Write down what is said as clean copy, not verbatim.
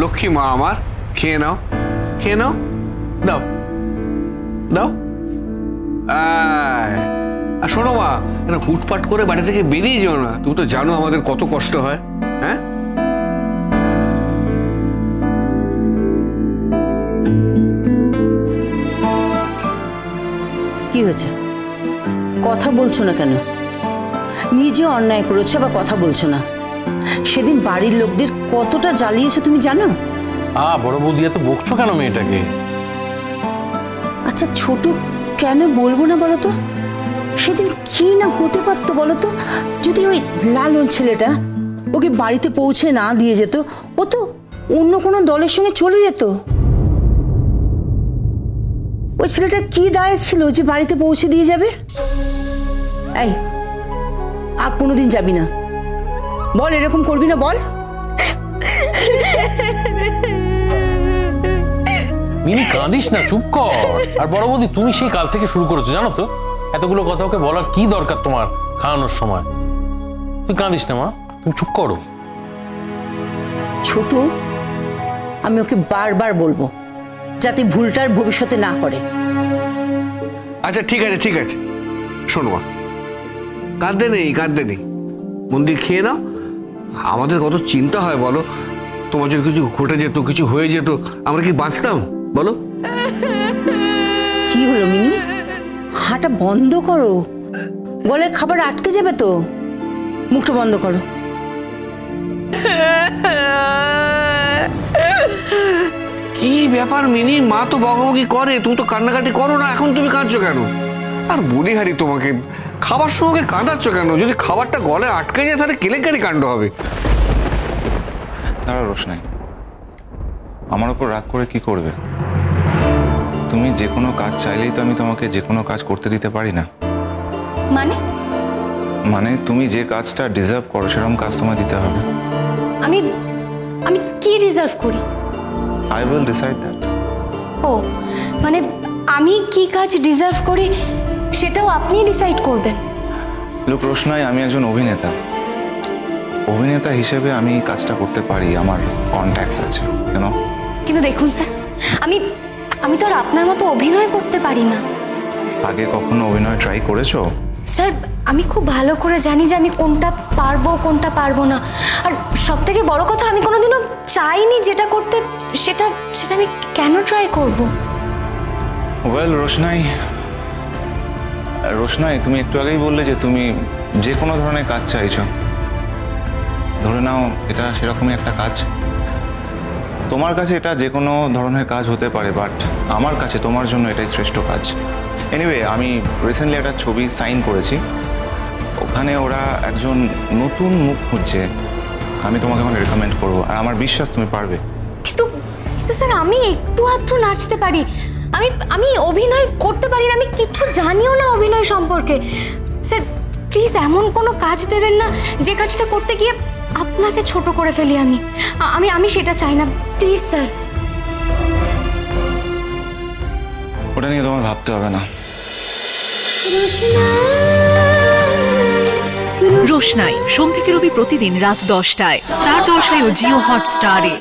লক্ষ্মী মা আমার, খেয়ে নাও, খেয়ে নাও, দাও দাও। আর শোনো মা, হুটপাট করে বাড়ি থেকে বেরিয়ে যেও না, তুমি তো জানো আমাদের কত কষ্ট হয়। হ্যাঁ, কি হয়েছে? কথা বলছো না কেন? নিজে অন্যায় করেছো বা কথা বলছো না? সেদিন বাড়ির লোকদের কতটা জ্বালিয়েছো তুমি জানো? বড় বৌদি এত বকছো কেন মেয়েটাকে? আচ্ছা ছোট, কেন বলবো না বলো তো? সেদিন কি না হতে পারতো বলো তো, যদি ওই লালন ছেলেটা ওকে বাড়িতে পৌঁছে না দিয়ে যেত, ও তো অন্য কোনো দলের সঙ্গে চলে যেত। ওই ছেলেটা কি দায় ছিল যে বাড়িতে পৌঁছে দিয়ে যাবে? এই, আর কোনোদিন যাবি না, বল, এরকম করবি না, বল। মিনি কাঁদিস না, চুপ কর। আর বড় বৌদি, তুমি সেই কাল থেকে শুরু করেছো জানো তো, এতগুলো কথা ওকে বলার কি দরকার তোমার খাওয়ানোর সময়? তুই কাঁদিস না মা, তুমি চুপ করো। ছোট, আমি ওকে বারবার বলবো যাতে ভুলটার ভবিষ্যতে না করে। আচ্ছা ঠিক আছে ঠিক আছে, শোনো মা, কাঁদতে নেই কাঁদতে নেই, মন দিয়ে খেয়ে নাও। আমাদের কত চিন্তা হয় বলো, তোমার যদি কিছু ঘটে যেত, কিছু হয়ে যেত, আমরা কি বাঁচতাম বলো? কি হলো মিনি, হাঁটা বন্ধ করো, গলায় খাবার আটকে যাবে তো, মুখটা বন্ধ করো। কি ব্যাপার মিনি, মা তো বকাবকি করে, তুমি তো কান্নাকাটি করো না, এখন তুমি কাঁদছো কেন? আর বলি হারি তোমাকে, খাবার সঙ্গে কাঁদাচ্ছ কেন? যদি খাবারটা গলায় আটকে যায় তাহলে কেলেঙ্কারি কাণ্ড হবে। দাঁড়া রোশনাই, আমার ওপর রাগ করে কি করবে? তুমি যে কোনো কাজ চাইলেই তো আমি তোমাকে যে কোনো কাজ করতে দিতে পারি না। মানে তুমি যে কাজটা ডিজার্ভ করো সেরকম কাজ তোমায় দিতে হবে। আমি আমি কি ডিজার্ভ করি? I will decide that. ও মানে আমি কি কাজ ডিজার্ভ করি সেটাও আপনি ডিসাইড করবেন? লোক রোশনাই, আমি একজন অভিনেতা। অভিনেতা হিসেবে আমি কাজটা করতে পারি, আমার কন্ট্যাক্টস আছে, কেন? কিন্তু দেখুন স্যার, আমি আমি তো আর আপনার মতো অভিনয় করতে পারি না। আগে কখনো অভিনয় ট্রাই করেছো? স্যার, আমি খুব ভালো করে জানি যে আমি কোনটা পারবো কোনটা পারবো না। আর সব থেকে বড় কথা, আমি কোনোদিনও চাইনি যেটা করতে, সেটা সেটা আমি কেন ট্রাই করব? ওয়েল রোশনাই, তুমি একটু আগেই বললে যে তুমি যে কোনো ধরনের কাজ চাইছো। ধরে নাও এটা সেরকমই একটা কাজ। তোমার কাছে এটা যে কোনো ধরনের কাজ হতে পারে, বাট আমার কাছে তোমার জন্য এটাই শ্রেষ্ঠ কাজ। এনিওয়ে, আমি রিসেন্টলি একটা ছবি সাইন করেছি, ওখানে ওরা একজন নতুন মুখ খুঁজছে। আমি তোমাকে এখন রেকমেন্ড করবো, আর আমার বিশ্বাস তুমি পারবে। কিন্তু কিন্তু স্যার, আমি একটু আধটু নাচতে পারি, আমি আমি অভিনয় করতে পারি না, আমি কিছু জানিও না অভিনয় সম্পর্কে। স্যার প্লিজ এমন কোনো কাজ দেবেন না যে কাজটা করতে গিয়ে আপনাকে ছোট করে ফেলি। আমি আমি আমি সেটা চাই না, প্লিজ স্যার। ওটা নিয়ে তোমার ভাবতে হবে না। রোশনাই সোম থেকে রবি প্রতিদিন রাত 10টায় স্টার জলসায় ও জিও হটস্টারে।